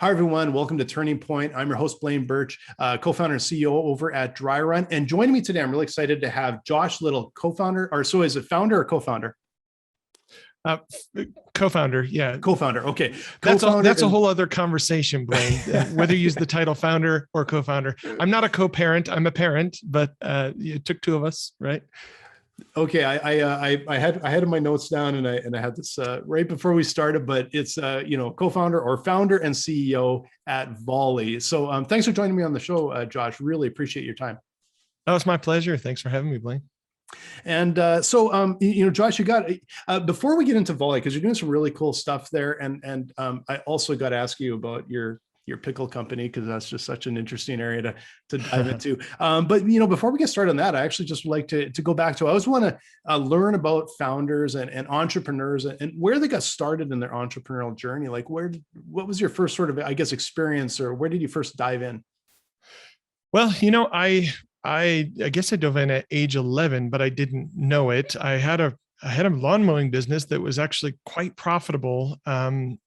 Hi, everyone. Welcome to Turning Point. I'm your host, Blaine Birch, co-founder and CEO over at Dryrun. And joining me today, I'm really excited to have Josh Little, co-founder, or so is it founder or co-founder? Co-founder, yeah. Co-founder, okay. That's a whole other conversation, Blaine, whether you use the title founder or co-founder. I'm not a co-parent, I'm a parent, but it took two of us, right? Okay, I had my notes down and I had this right before we started, but it's co-founder or founder and CEO at Volley. So thanks for joining me on the show, Josh. Really appreciate your time. Oh, it's my pleasure. Thanks for having me, Blaine. And Josh, you got before we get into Volley, because you're doing some really cool stuff there, and I also got to ask you about your pickle company, because that's just such an interesting area to dive into. But before we get started on that, I actually just like to go back to, I always want to learn about founders and entrepreneurs and where they got started in their entrepreneurial journey. Like what was your first sort of, I guess, experience, or where did you first dive in? Well, I guess I dove in at age 11, but I didn't know it. I had a lawn mowing business that was actually quite profitable. And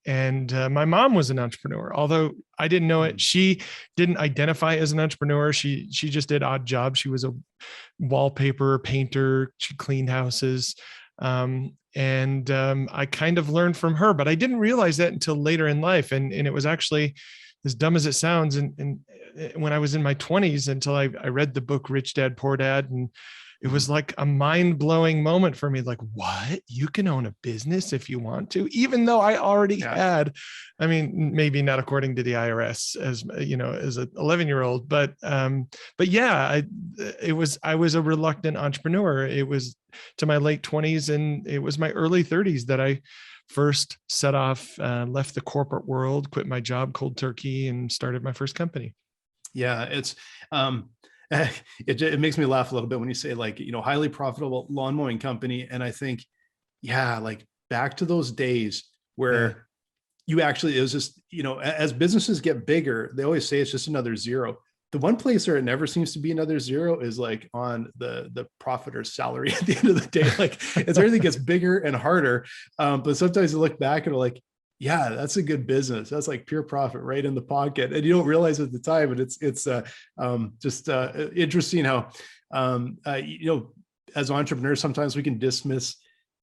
my mom was an entrepreneur, although I didn't know it. She didn't identify as an entrepreneur. She just did odd jobs. She was a wallpaper painter. She cleaned houses. I kind of learned from her, but I didn't realize that until later in life. And it was actually, as dumb as it sounds, and when I was in my 20s, until I read the book Rich Dad, Poor Dad, and it was like a mind-blowing moment for me. Like, what? You can own a business if you want to, even though I already had, I mean, maybe not according to the IRS as an 11-year-old, but yeah, I was a reluctant entrepreneur. It was to my late 20s, and it was my early 30s that I first set off, left the corporate world, quit my job cold turkey, and started my first company. Yeah, it's it makes me laugh a little bit when you say, like, highly profitable lawn mowing company. And I think, like back to those days where you actually, it was just, as businesses get bigger, they always say it's just another zero. The one place where it never seems to be another zero is like on the profiter's salary at the end of the day. Like, as everything gets bigger and harder. But sometimes you look back and are like, yeah, that's a good business. That's like pure profit right in the pocket. And you don't realize at the time, but it's just interesting how, as entrepreneurs, sometimes we can dismiss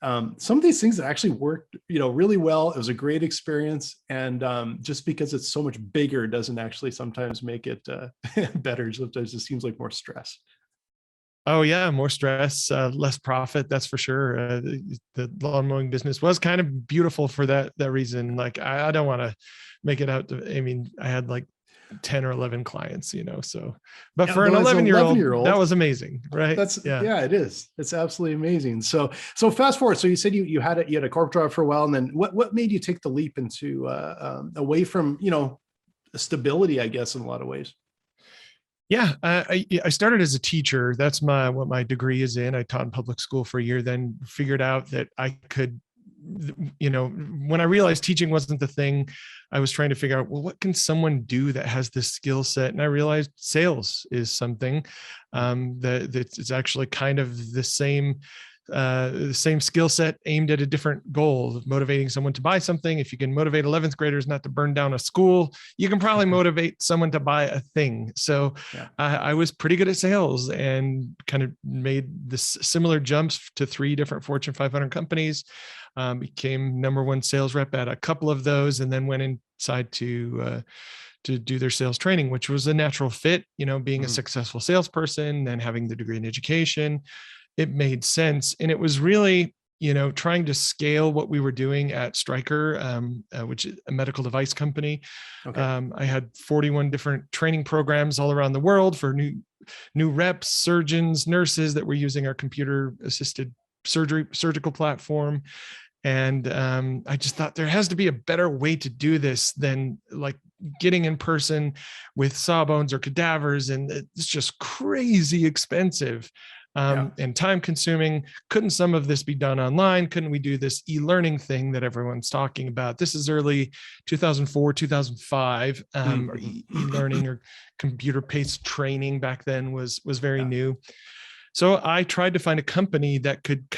some of these things that actually worked, really well. It was a great experience. And just because it's so much bigger doesn't actually sometimes make it better. Sometimes it seems like more stress. Oh yeah, more stress, less profit. That's for sure. The lawn mowing business was kind of beautiful for that reason. Like, I don't want to make it out to, I mean, I had like 10 or 11 clients, so, but for an 11-year-old, that was amazing, right? Yeah, it is. It's absolutely amazing. So fast forward. So you said you had a corporate job for a while, and then what made you take the leap into away from, stability, I guess, in a lot of ways? Yeah, I started as a teacher. That's what my degree is in. I taught in public school for a year, then figured out that I could, when I realized teaching wasn't the thing, I was trying to figure out, well, what can someone do that has this skill set? And I realized sales is something that it's actually kind of the same skill set aimed at a different goal of motivating someone to buy something. If you can motivate 11th graders not to burn down a school, you can probably motivate someone to buy a thing. So I was pretty good at sales and kind of made this similar jumps to 3 different Fortune 500 companies, became #1 sales rep at a couple of those, and then went inside to do their sales training, which was a natural fit, being a successful salesperson and having the degree in education. It made sense. And it was really, trying to scale what we were doing at Stryker, which is a medical device company. Okay. I had 41 different training programs all around the world for new reps, surgeons, nurses that were using our computer assisted surgical platform. And I just thought there has to be a better way to do this than like getting in person with sawbones or cadavers. And it's just crazy expensive. And time consuming. Couldn't some of this be done online? Couldn't we do this e-learning thing that everyone's talking about? This is early 2004, 2005. E-learning or computer-based training back then was very new. So I tried to find a company that could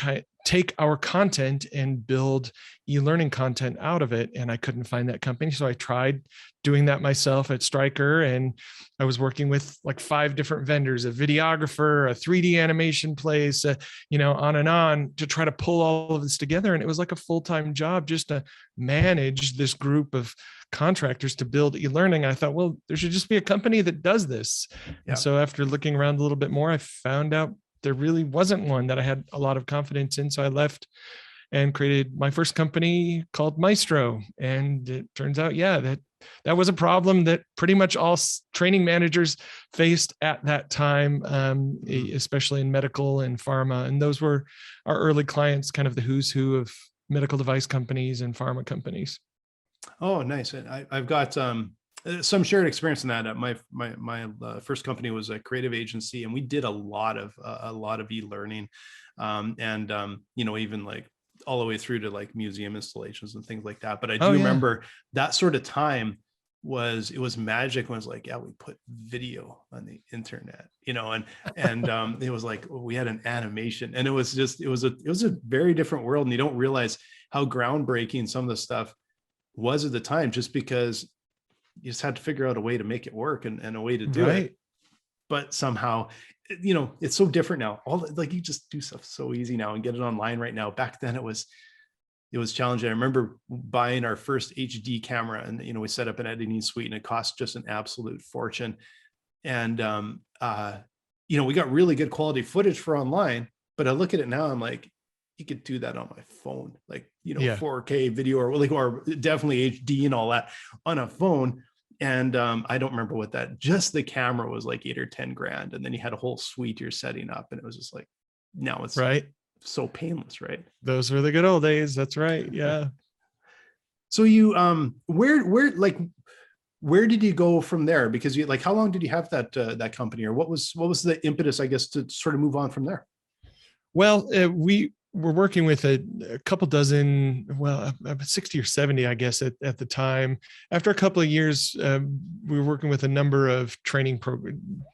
take our content and build e-learning content out of it. And I couldn't find that company. So I tried doing that myself at Stryker. And I was working with like 5 different vendors, a videographer, a 3D animation place, on and on, to try to pull all of this together. And it was like a full-time job just to manage this group of contractors to build e-learning. I thought, well, there should just be a company that does this. Yeah. And so after looking around a little bit more, I found out there really wasn't one that I had a lot of confidence in. So I left and created my first company called Maestro. And it turns out, that was a problem that pretty much all training managers faced at that time, especially in medical and pharma. And those were our early clients, kind of the who's who of medical device companies and pharma companies. Oh, nice. And I've got some shared experience in that. My first company was a creative agency, and we did a lot of e-learning, even like all the way through to like museum installations and things like that. But I do remember that sort of time it was magic when it was like, we put video on the internet, and it was like, we had an animation, and it was a very different world. And you don't realize how groundbreaking some of the stuff was at the time, just because you just had to figure out a way to make it work and a way to do it. But somehow, it's so different now. You just do stuff so easy now and get it online right now. Back then it was challenging. I remember buying our first HD camera, and, we set up an editing suite, and it cost just an absolute fortune. And, we got really good quality footage for online, but I look at it now, I'm like, you could do that on my phone, 4K video, or definitely HD and all that on a phone. And I don't remember what just the camera was like 8 or 10 grand. And then you had a whole suite you're setting up, and it was just like, now it's so painless, right? Those were the good old days. That's right. Yeah. So you, where did you go from there? Because how long did you have that company, or what was the impetus, I guess, to sort of move on from there? Well, we were working with a couple dozen, about 60 or 70, I guess, at the time. After a couple of years, we were working with a number of training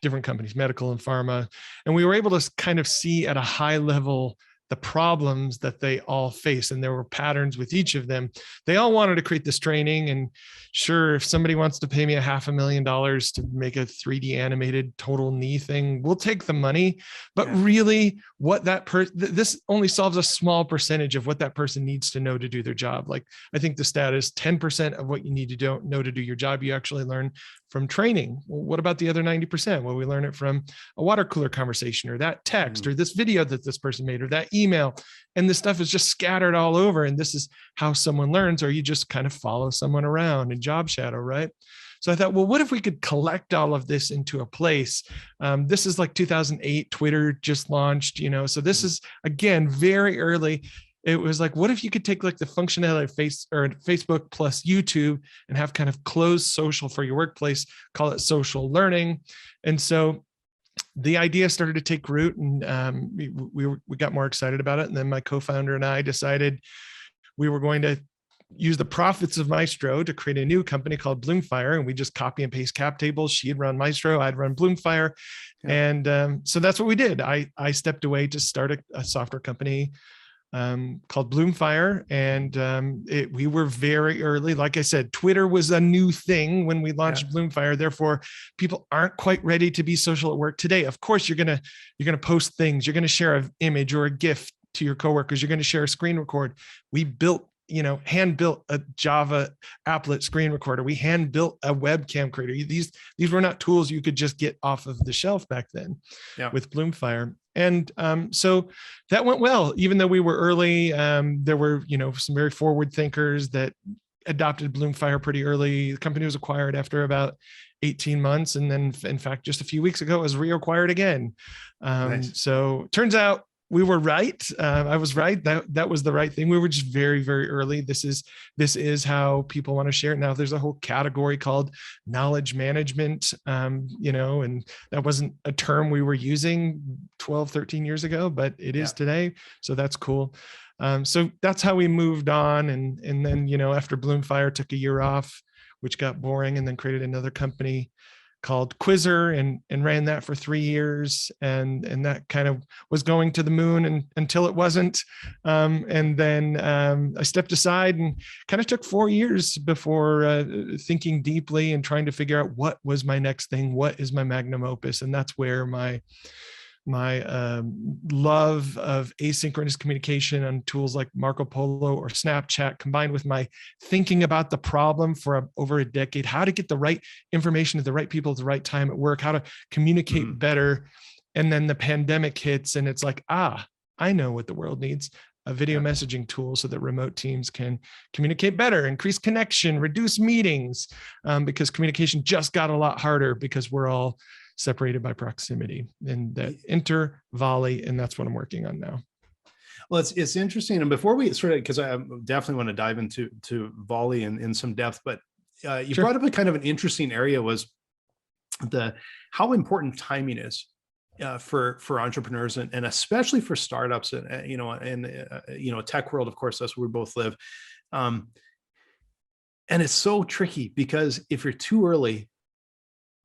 different companies, medical and pharma, and we were able to kind of see at a high level the problems that they all face. And there were patterns with each of them. They all wanted to create this training. And sure, if somebody wants to pay me $500,000 to make a 3D animated total knee thing, we'll take the money. But really, what this only solves a small percentage of what that person needs to know to do their job. Like, I think the stat is 10% of what you need to know to do your job, you actually learn from training. Well, what about the other 90%? Well, we learn it from a water cooler conversation, or that text, or this video that this person made, or that email. And this stuff is just scattered all over. And this is how someone learns, or you just kind of follow someone around and job shadow, right? So I thought, well, what if we could collect all of this into a place? This is like 2008, Twitter just launched, so this is, again, very early. It was like, what if you could take like the functionality of Facebook plus YouTube and have kind of closed social for your workplace, call it social learning. And so the idea started to take root, and we got more excited about it. And then my co-founder and I decided we were going to use the profits of Maestro to create a new company called Bloomfire. And we just copy and paste cap tables. She'd run Maestro, I'd run Bloomfire. And so that's what we did. I stepped away to start a software company called Bloomfire. And we were very early. Like I said, Twitter was a new thing when we launched Bloomfire. Therefore, people aren't quite ready to be social at work today. Of course, you're gonna post things. You're gonna share an image or a GIF to your coworkers. You're gonna share a screen record. We built, hand built a Java applet screen recorder. We hand built a webcam creator. These were not tools you could just get off of the shelf back then with Bloomfire. And so that went well, even though we were early. There were, some very forward thinkers that adopted Bloomfire pretty early. The company was acquired after about 18 months. And then, in fact, just a few weeks ago, it was reacquired again. Nice. So turns out we were right. I was right. That was the right thing. We were just very, very early. This is how people want to share it now. There's a whole category called knowledge management, and that wasn't a term we were using 12, 13 years ago, but it is today. So that's cool. So that's how we moved on. And then, after Bloomfire, took a year off, which got boring, and then created another company called Quizzer, and ran that for 3 years. And that kind of was going to the moon until it wasn't. And then I stepped aside and kind of took 4 years before thinking deeply and trying to figure out what was my next thing, what is my magnum opus. And that's where my love of asynchronous communication on tools like Marco Polo or Snapchat, combined with my thinking about the problem for over a decade, how to get the right information to the right people at the right time at work, how to communicate better. And then the pandemic hits and it's like, I know what the world needs: a video messaging tool so that remote teams can communicate better, increase connection, reduce meetings, because communication just got a lot harder because we're all separated by proximity. And that enter Volley, and that's what I'm working on now. Well, it's interesting. And before we sort of, because I definitely want to dive into Volley in some depth, but you brought up a kind of an interesting area, was how important timing is for entrepreneurs, and especially for startups, and tech world. Of course, that's where we both live. And it's so tricky because if you're too early,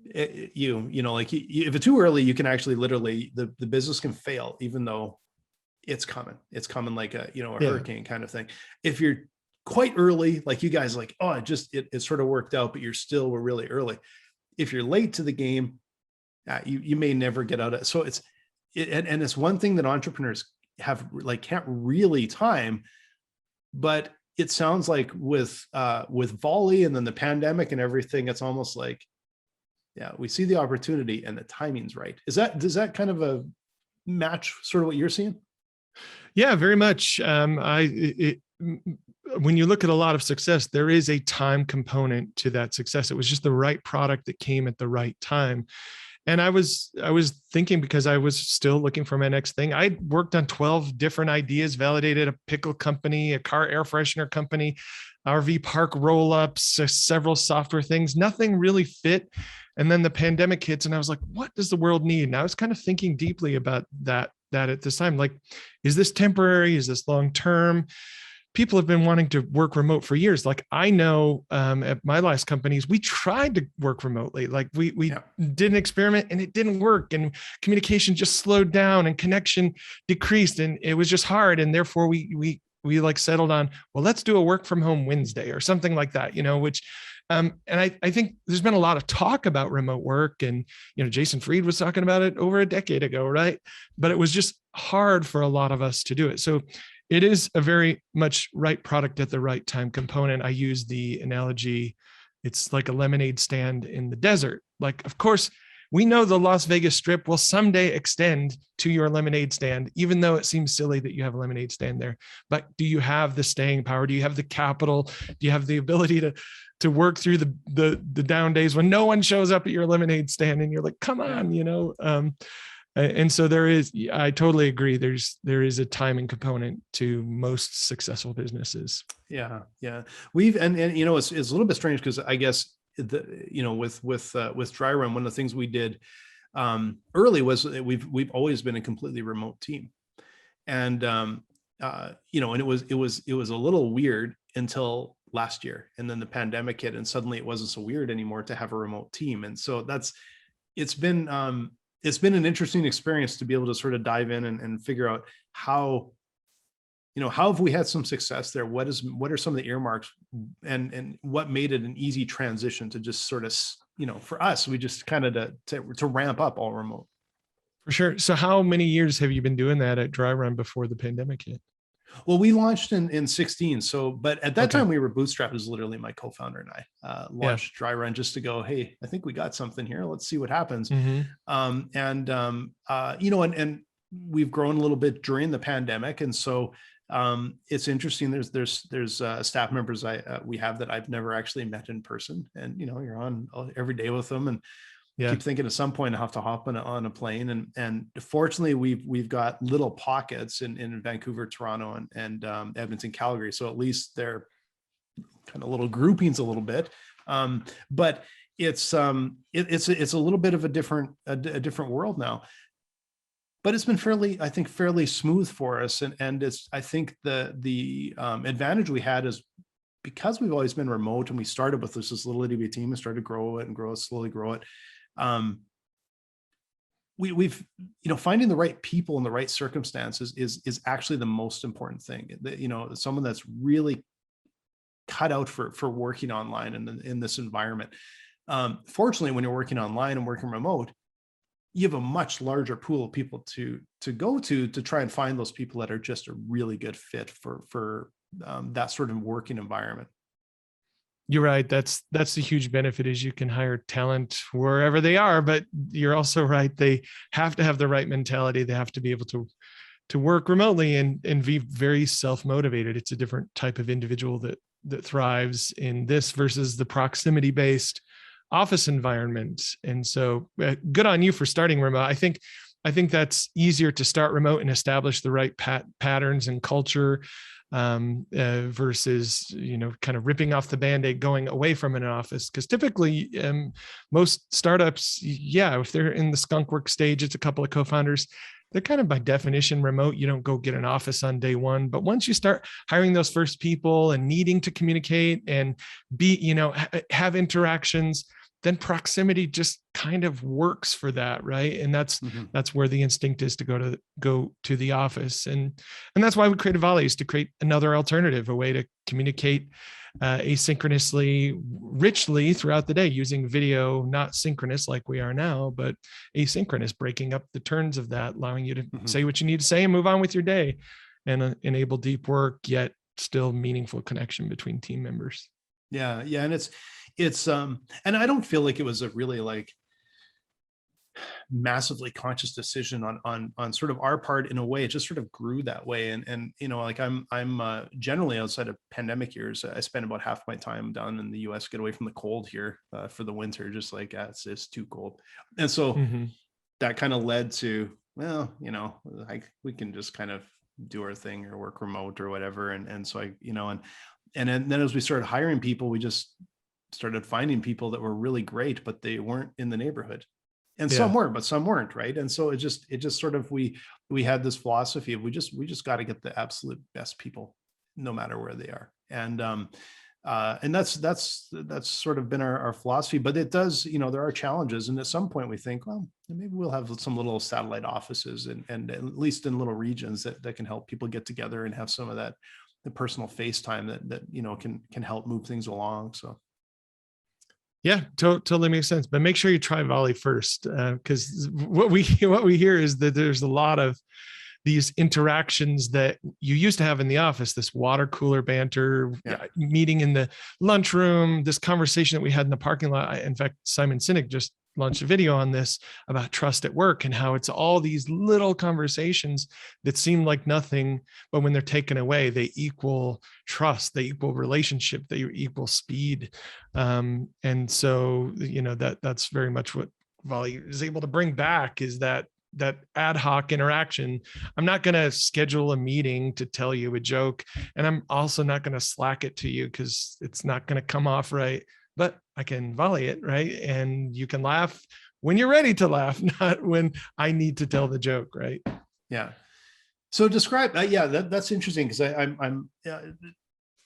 if it's too early, you can actually literally, the business can fail, even though it's coming like a hurricane kind of thing. If you're quite early, like you guys, like, it sort of worked out, but we're really early. If you're late to the game, you may never get out of it. So it's one thing that entrepreneurs can't really time, but it sounds like with Volley and then the pandemic and everything, it's almost like, we see the opportunity and the timing's right. Does that kind of a match sort of what you're seeing? Yeah, very much. When you look at a lot of success, there is a time component to that success. It was just the right product that came at the right time. And I was thinking, because I was still looking for my next thing. I worked on 12 different ideas, validated a pickle company, a car air freshener company, RV park roll-ups, several software things. Nothing really fit. And then the pandemic hits and I was like, what does the world need? And I was kind of thinking deeply about that at this time. Like, is this temporary? Is this long-term? People have been wanting to work remote for years. Like, I know at my last companies, we tried to work remotely. Like we did an experiment and it didn't work, and communication just slowed down and connection decreased, and it was just hard. And therefore we like settled on, well, let's do a work from home Wednesday or something like that, which, and I think there's been a lot of talk about remote work, and, Jason Fried was talking about it over a decade ago, right? But it was just hard for a lot of us to do it. So it is a very much right product at the right time component. I use the analogy, it's like a lemonade stand in the desert. Like, of course, we know the Las Vegas Strip will someday extend to your lemonade stand, even though it seems silly that you have a lemonade stand there. But do you have the staying power? Do you have the capital? Do you have the ability to work through the down days when no one shows up at your lemonade stand and you're like, come on, And so I totally agree. There is a timing component to most successful businesses. Yeah. We've, and it's a little bit strange because I guess with Dryrun, one of the things we did early was we've always been a completely remote team. And, and it was a little weird until last year. And then the pandemic hit and suddenly it wasn't so weird anymore to have a remote team. And so it's been an interesting experience to be able to sort of dive in and figure out how have we had some success there? What are some of the earmarks, and what made it an easy transition to just sort of, for us, we just kind of to ramp up all remote. For sure. So how many years have you been doing that at Dryrun before the pandemic hit? Well, we launched in 16. So, but at that time we were bootstrapped. It was literally my co-founder and I launched Dryrun just to go, hey, I think we got something here. Let's see what happens. And we've grown a little bit during the pandemic. And so it's interesting. There's staff members we have that I've never actually met in person, and, you're on every day with them, and keep thinking at some point I have to hop on a plane. And fortunately we've got little pockets in Vancouver, Toronto, and Edmonton, Calgary. So at least they're kind of little groupings a little bit. But it's a little bit of a different world now, but it's been fairly smooth for us. And I think the advantage we had is because we've always been remote, and we started with this little itty bitty team and started to grow it, slowly grow it. we've, finding the right people in the right circumstances is actually the most important thing. Someone that's really cut out for working online in this environment. Fortunately, when you're working online and working remote, you have a much larger pool of people to go to try and find those people that are just a really good fit for that sort of working environment. You're right. That's the huge benefit, is you can hire talent wherever they are, but you're also right. They have to have the right mentality. They have to be able to work remotely and be very self-motivated. It's a different type of individual that thrives in this versus the proximity-based office environment. And so good on you for starting remote. I think that's easier to start remote and establish the right patterns and culture versus, kind of ripping off the Band-Aid, going away from an office. Because typically most startups, if they're in the skunk work stage, it's a couple of co-founders, they're kind of by definition remote. You don't go get an office on day one, but once you start hiring those first people and needing to communicate and have interactions, then proximity just kind of works for that, right? And that's where the instinct is to go to the office, and that's why we created Volley, is to create another alternative, a way to communicate asynchronously, richly throughout the day, using video, not synchronous like we are now, but asynchronous, breaking up the turns of that, allowing you to say what you need to say and move on with your day, and enable deep work yet still meaningful connection between team members. Yeah, and it's and I don't feel like it was a really like massively conscious decision on sort of our part. In a way, it just sort of grew that way. And like I'm generally, outside of pandemic years, I spend about half my time down in the US, get away from the cold here for the winter, just like it's too cold. And so that kind of led to, well, we can just kind of do our thing or work remote or whatever. And so and then as we started hiring people, we just started finding people that were really great, but they weren't in the neighborhood. And some were, but some weren't, right? And so it just sort of, we had this philosophy of we just got to get the absolute best people, no matter where they are. And that's sort of been our philosophy. But it does, there are challenges, and at some point we think, well, maybe we'll have some little satellite offices and at least in little regions that can help people get together and have some of that, the personal FaceTime that can help move things along. So. Yeah, totally makes sense. But make sure you try Volley first, because what we hear is that there's a lot of these interactions that you used to have in the office, this water cooler banter, meeting in the lunchroom, this conversation that we had in the parking lot. In fact, Simon Sinek just launched a video on this about trust at work and how it's all these little conversations that seem like nothing, but when they're taken away, they equal trust, they equal relationship, they equal speed. And so, that's very much what Volley is able to bring back, is that ad hoc interaction. I'm not going to schedule a meeting to tell you a joke, and I'm also not going to Slack it to you because it's not going to come off right. But I can Volley it, right? And you can laugh when you're ready to laugh, not when I need to tell the joke, right? Yeah. So describe, that's interesting, because I'm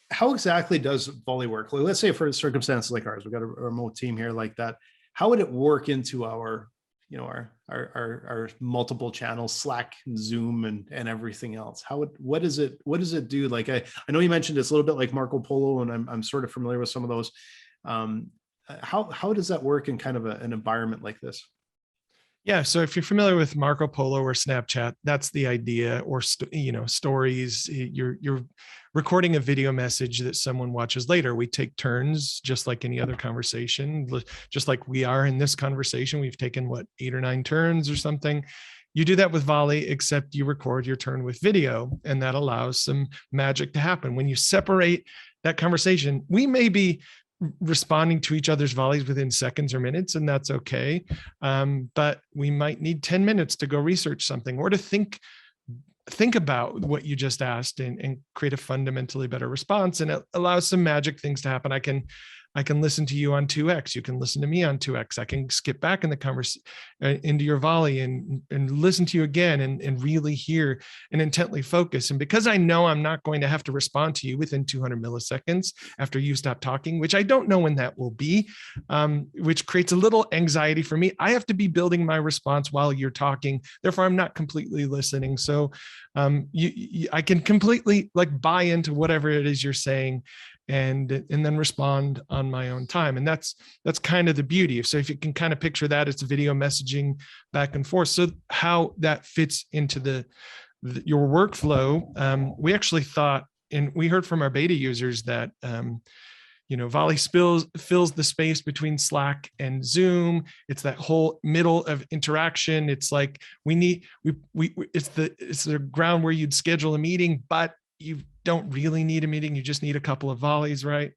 how exactly does Volley work? Let's say for circumstances like ours, we've got a remote team here like that. How would it work into our multiple channels, Slack, Zoom, and everything else? What does it do? Like I know you mentioned it's a little bit like Marco Polo, and I'm sort of familiar with some of those. How does that work in kind of an environment like this? Yeah. So if you're familiar with Marco Polo or Snapchat, that's the idea. Or, stories, you're recording a video message that someone watches later. We take turns, just like any other conversation, just like we are in this conversation. We've taken 8 or 9 turns or something. You do that with Volley, except you record your turn with video, and that allows some magic to happen. When you separate that conversation, we may be responding to each other's volleys within seconds or minutes, and that's okay. But we might need 10 minutes to go research something, or to think about what you just asked and create a fundamentally better response. And it allows some magic things to happen. I can I can listen to you on 2x. You can listen to me on 2x. I can skip back in the conversation into your volley and listen to you again and really hear and intently focus. And because I know I'm not going to have to respond to you within 200 milliseconds after you stop talking, which I don't know when that will be, which creates a little anxiety for me. I have to be building my response while you're talking. Therefore, I'm not completely listening. So I can completely like buy into whatever it is you're saying and then respond on my own time. And that's kind of the beauty. So if you can kind of picture that, it's video messaging back and forth. So how that fits into your workflow, we actually thought, and we heard from our beta users that Volley fills the space between Slack and Zoom. It's that whole middle of interaction. It's like it's the ground where you'd schedule a meeting, but you don't really need a meeting. You just need a couple of volleys, right?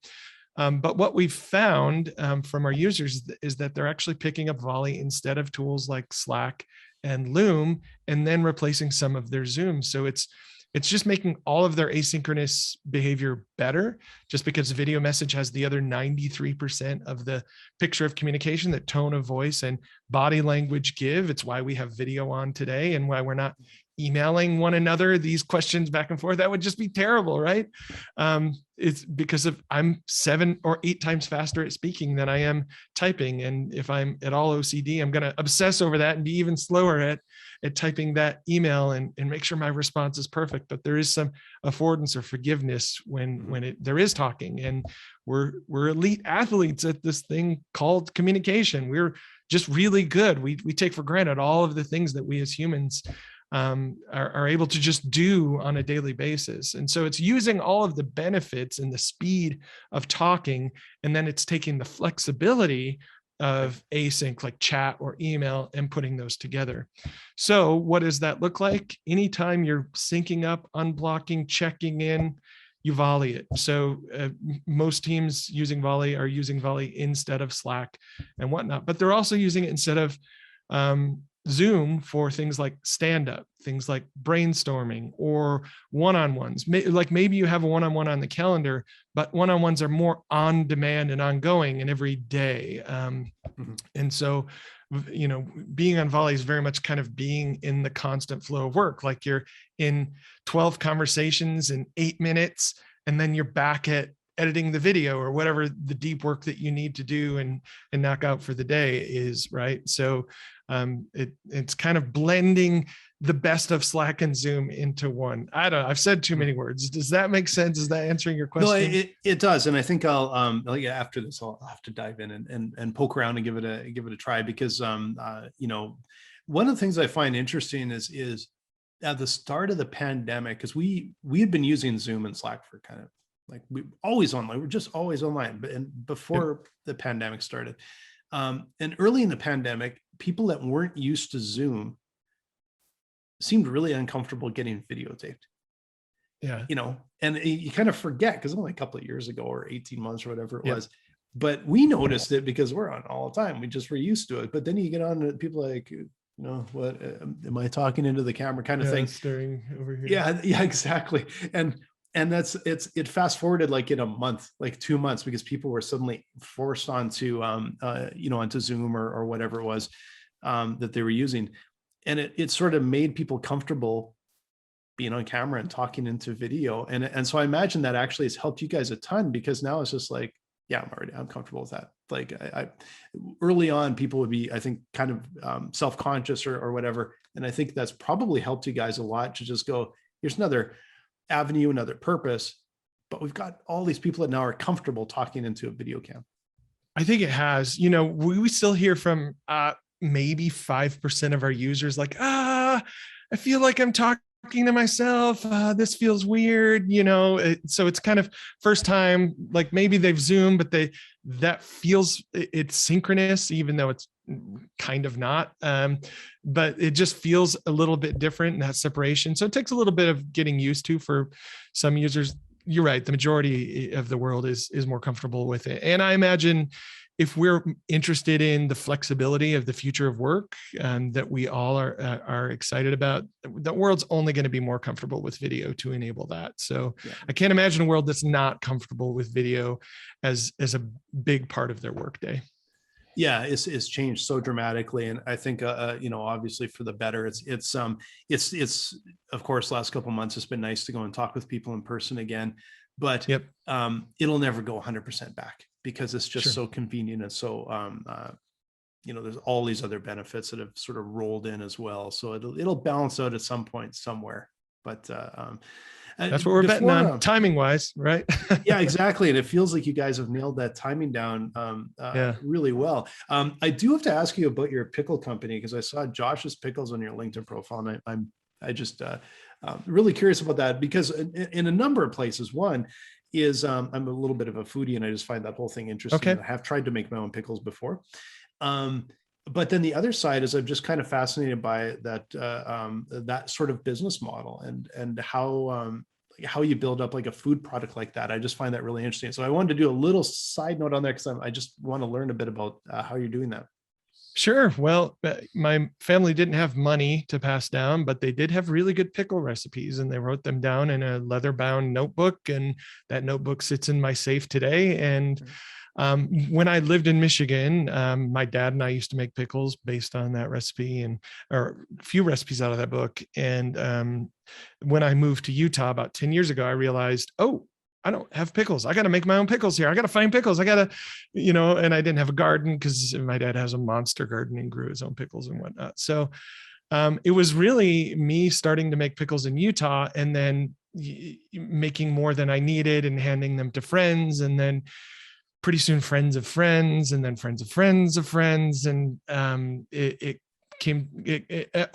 But what we've found from our users is that they're actually picking up Volley instead of tools like Slack and Loom, and then replacing some of their Zoom. So it's just making all of their asynchronous behavior better, just because video message has the other 93% of the picture of communication that tone of voice and body language give. It's why we have video on today and why we're not emailing one another these questions back and forth. That would just be terrible, right? It's because I'm 7 or 8 times faster at speaking than I am typing. And if I'm at all OCD, I'm going to obsess over that and be even slower at typing that email and make sure my response is perfect. But there is some affordance or forgiveness when there is talking. And we're elite athletes at this thing called communication. We're just really good. We take for granted all of the things that we as humans are able to just do on a daily basis. And so it's using all of the benefits and the speed of talking, and then it's taking the flexibility of async like chat or email and putting those together. So what does that look like? Anytime you're syncing up, unblocking, checking in, you volley it. So most teams using Volley are using Volley instead of Slack and whatnot, but they're also using it instead of Zoom for things like stand-up, things like brainstorming or one-on-ones. Like maybe you have a one-on-one on the calendar, but one-on-ones are more on demand and ongoing and every day. And so, being on Volley is very much kind of being in the constant flow of work. Like you're in 12 conversations in 8 minutes, and then you're back at editing the video or whatever the deep work that you need to do and knock out for the day is, right? So it's kind of blending the best of Slack and Zoom into one. I don't know. I've said too many words. Does that make sense? Is that answering your question? No, it does. And I think after this, I'll have to dive in and poke around and give it a try, because one of the things I find interesting is at the start of the pandemic, because we had been using Zoom and Slack for kind of like we always online. We're just always online, but before the pandemic started. And early in the pandemic, people that weren't used to Zoom seemed really uncomfortable getting videotaped. Yeah. And you kind of forget because only a couple of years ago or 18 months or whatever it was. But we noticed it because we're on all the time. We just were used to it. But then you get on to people like, what am I talking into the camera kind of thing? Staring over here. Yeah, exactly. And it fast forwarded like in a month, like 2 months, because people were suddenly forced onto onto Zoom or whatever it was that they were using, and it sort of made people comfortable being on camera and talking into video, and so I imagine that actually has helped you guys a ton, because now it's just like, yeah, I'm comfortable with that. Like I early on, people would be, I think, kind of self-conscious or whatever, and I think that's probably helped you guys a lot to just go, here's another avenue, another purpose, but we've got all these people that now are comfortable talking into a video cam. I think it has. We still hear from maybe 5% of our users like, I feel like I'm talking to myself. This feels weird, so it's kind of first time, like maybe they've Zoomed, but that feels it's synchronous, even though it's kind of not. But it just feels a little bit different in that separation. So it takes a little bit of getting used to for some users. You're right. The majority of the world is more comfortable with it. And I imagine if we're interested in the flexibility of the future of work that we all are excited about, the world's only going to be more comfortable with video to enable that. So Yeah. I can't imagine a world that's not comfortable with video as a big part of their workday. Yeah, it's changed so dramatically, and I think obviously for the better. It's of course, last couple of months it's been nice to go and talk with people in person again, but Yep. It'll never go 100% back because it's just Sure. so convenient and so there's all these other benefits that have sort of rolled in as well. So it'll balance out at some point somewhere, but that's what we're betting on, timing wise, right? Yeah, exactly. And it feels like you guys have nailed that timing down really well. I do have to ask you about your pickle company, because I saw Josh's Pickles on your LinkedIn profile, and I'm just really curious about that, because in a number of places, one is I'm a little bit of a foodie and I just find that whole thing interesting. Okay. I have tried to make my own pickles before. But then the other side is I'm just kind of fascinated by that sort of business model and how you build up like a food product like that. I just find that really interesting. So I wanted to do a little side note on there because I just want to learn a bit about how you're doing that. Sure. Well, my family didn't have money to pass down, but they did have really good pickle recipes, and they wrote them down in a leather bound notebook. And that notebook sits in my safe today. And when I lived in Michigan, my dad and I used to make pickles based on that recipe or a few recipes out of that book. And when I moved to Utah about 10 years ago, I realized, oh, I don't have pickles. I got to make my own pickles here. I got to find pickles. I got to, and I didn't have a garden because my dad has a monster garden and grew his own pickles and whatnot. So it was really me starting to make pickles in Utah and then making more than I needed and handing them to friends. And then pretty soon friends of friends, and then friends of friends of friends. And it came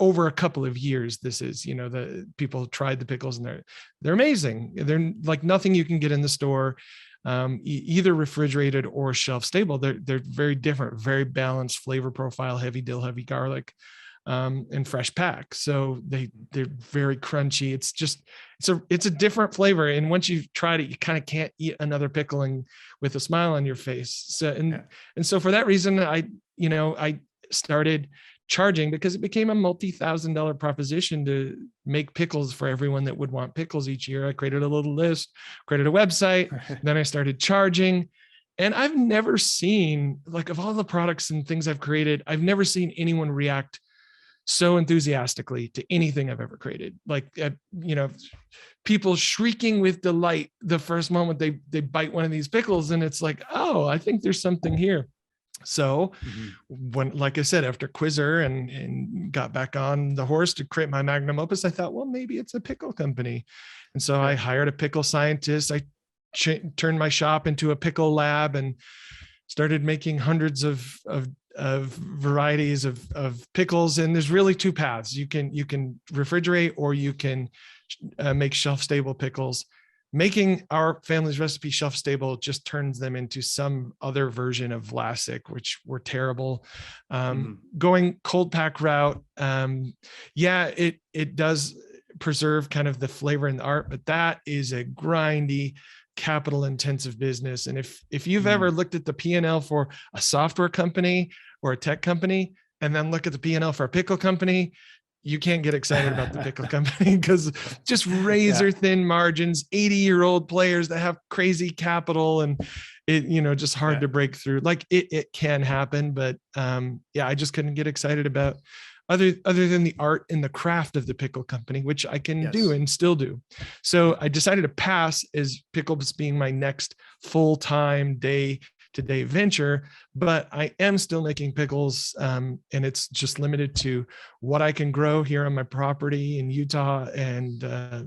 over a couple of years. This is, the people tried the pickles and they're amazing. They're like nothing you can get in the store, either refrigerated or shelf stable. They're very different, very balanced flavor profile, heavy dill, heavy garlic, and fresh pack. So they're very crunchy. It's a different flavor. And once you've tried it, you kind of can't eat another pickle with a smile on your face. So, and so for that reason, I started charging, because it became a multi-$1,000 proposition to make pickles for everyone that would want pickles each year. I created a little list, created a website, then I started charging. And I've never seen, like, of all the products and things I've created, I've never seen anyone react so enthusiastically to anything I've ever created. Like, people shrieking with delight the first moment they bite one of these pickles, and it's like, oh, I think there's something here. So when, like I said, after Quizzer and got back on the horse to create my magnum opus, I thought, well, maybe it's a pickle company. And so I hired a pickle scientist. I turned my shop into a pickle lab and started making hundreds of varieties of pickles. And there's really two paths. You can refrigerate, or you can make shelf stable pickles. Making our family's recipe shelf stable just turns them into some other version of Vlasic, which were terrible. Going cold pack route, it does preserve kind of the flavor and the art, but that is a grindy, capital intensive business. And if you've ever looked at the P&L for a software company or a tech company, and then look at the P&L for a pickle company, you can't get excited about the pickle company, because just razor thin margins, 80-year-old players that have crazy capital, and it, just hard to break through. Like it can happen, but I just couldn't get excited about other than the art and the craft of the pickle company, which I can do and still do. So I decided to pass as Pickles being my next full-time day-to-day venture, but I am still making pickles, and it's just limited to what I can grow here on my property in Utah. And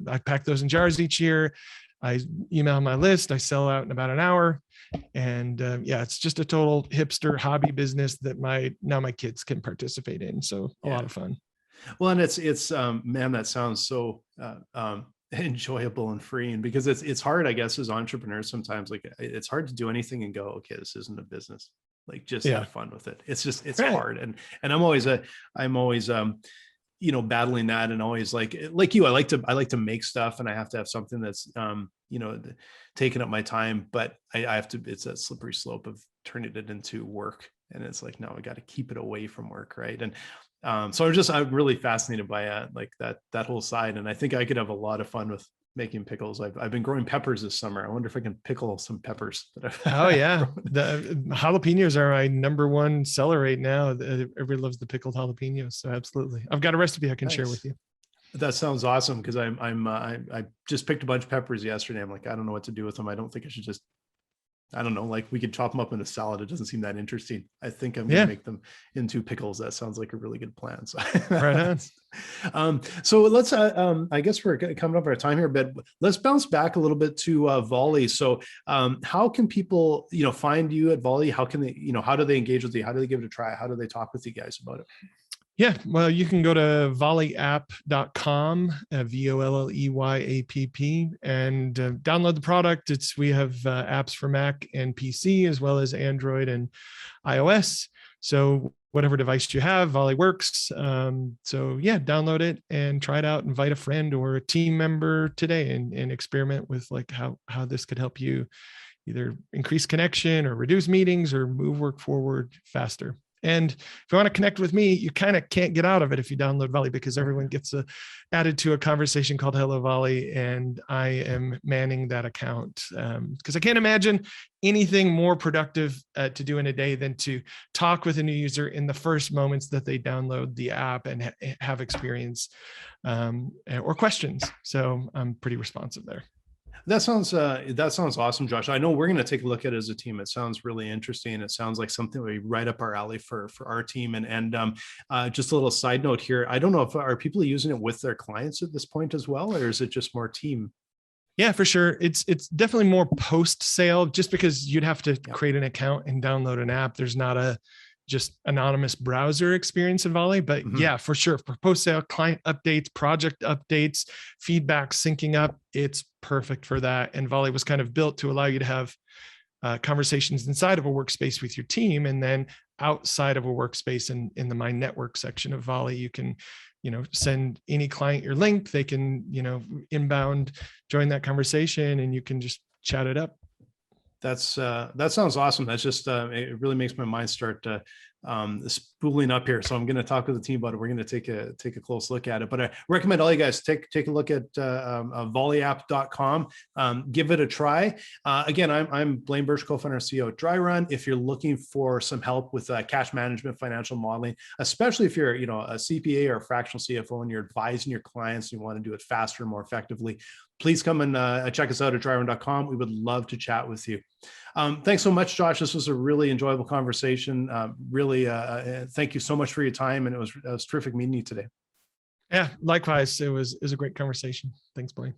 I pack those in jars each year. I email my list. I sell out in about an hour. And it's just a total hipster hobby business that my kids can participate in. So a lot of fun. Well, and it's man, that sounds so enjoyable and freeing, because it's hard, I guess, as entrepreneurs sometimes. Like, it's hard to do anything and go, okay, this isn't a business. Like, just have fun with it. It's hard. And I'm always battling that, and always like you, I like to make stuff, and I have to have something that's, taking up my time, but I have to, it's that slippery slope of turning it into work. And it's like, no, I got to keep it away from work. Right. And so I'm really fascinated by like that whole side. And I think I could have a lot of fun with making pickles. I've been growing peppers this summer. I wonder if I can pickle some peppers that I've Oh yeah. grown. The jalapenos are my number one seller right now. Everybody loves the pickled jalapenos. So absolutely. I've got a recipe I can share with you. That sounds awesome. Cause I just picked a bunch of peppers yesterday. I'm like, I don't know what to do with them. I don't think I should just, I don't know, like we could chop them up in a salad. It doesn't seem that interesting. I think I'm going to make them into pickles. That sounds like a really good plan. So, right on. So let's, I guess we're coming up our time here, but let's bounce back a little bit to Volley. So how can people, find you at Volley? How can they, how do they engage with you? How do they give it a try? How do they talk with you guys about it? Yeah, well, you can go to volleyapp.com, VOLLEYAPP, and download the product. We have apps for Mac and PC, as well as Android and iOS. So whatever device you have, Volley works. So yeah, download it and try it out. Invite a friend or a team member today and experiment with like how this could help you either increase connection or reduce meetings or move work forward faster. And if you want to connect with me, you kind of can't get out of it if you download Volley, because everyone gets added to a conversation called Hello Volley, and I am manning that account because I can't imagine anything more productive to do in a day than to talk with a new user in the first moments that they download the app and have experience or questions. So I'm pretty responsive there. That sounds awesome, Josh. I know we're going to take a look at it as a team. It sounds really interesting. It sounds like something we right up our alley for our team. And just a little side note here. I don't know if are people using it with their clients at this point as well, or is it just more team? Yeah, for sure. It's definitely more post sale, just because you'd have to create an account and download an app. There's not a just anonymous browser experience in Volley, but yeah, for sure. For post-sale client updates, project updates, feedback, syncing up, it's perfect for that. And Volley was kind of built to allow you to have conversations inside of a workspace with your team. And then outside of a workspace in the My Network section of Volley, you can, send any client your link. They can, inbound, join that conversation, and you can just chat it up. That sounds awesome. That's just, it really makes my mind start spooling up here. So I'm going to talk with the team about it. We're going to take a close look at it, but I recommend all you guys take a look at volleyapp.com. Give it a try. Again, I'm Blaine Birch, co-founder and CEO at Dryrun. If you're looking for some help with cash management, financial modeling, especially if you're, a CPA or a fractional CFO and you're advising your clients, and you want to do it faster and more effectively, please come and check us out at dryrun.com. We would love to chat with you. Thanks so much, Josh. This was a really enjoyable conversation. Really, thank you so much for your time. And it was terrific meeting you today. Yeah, likewise. It was a great conversation. Thanks, Blaine.